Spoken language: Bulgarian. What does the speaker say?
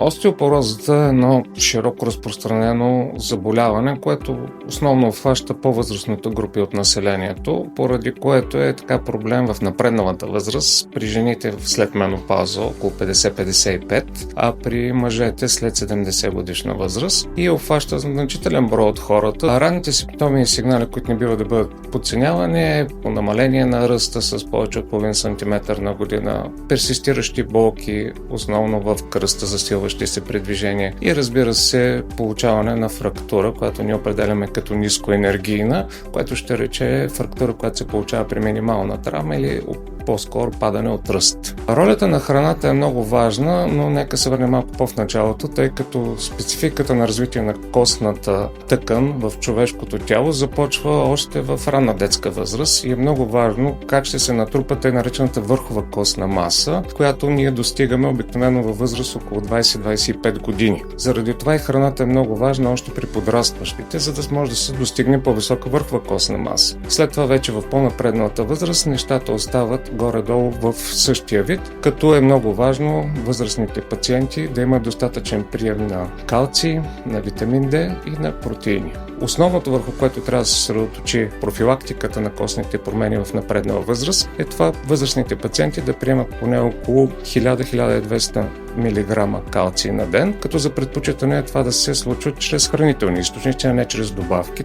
Остеопорозата е едно широко разпространено заболяване, което основно обхваща по-възрастните групи от населението, поради което е така проблем в напредналата възраст при жените след менопауза около 50-55, а при мъжете след 70 годишна възраст и обхваща значителен брой от хората. Ранните симптоми и сигнали, които не бива да бъдат подценявани, е по намаление на ръста с повече от половин сантиметър на година, персистиращи болки, основно в кръста, засилващи се при движение и разбира се получаване на фрактура, която ние определяме като нискоенергийна, което ще рече фрактура, която се получава при минимална травма или по-скоро падане от ръст. Ролята на храната е много важна, но нека се върнем малко по-в началото, тъй като спецификата на развитие на костната тъкан в човешкото тяло започва още в ранна детска възраст и е много важно как ще се натрупа тъй наречената върхова костна маса, която ние достигаме обикновено във възраст около 20-25 години. Заради това и храната е много важна още при подрастващите, за да може да се достигне по-висока върхова костна маса. След това вече в по-напредналата възраст нещата остават горе-долу в същия вид, като е много важно възрастните пациенти да имат достатъчен прием на калций, на витамин D и на протеини. Основното, върху което трябва да се съсредоточи профилактиката на костните промени в напреднала възраст, е това възрастните пациенти да приемат поне около 1000-1200 мг калций на ден, като за предпочитане е това да се случва чрез хранителни източници, а не чрез добавки.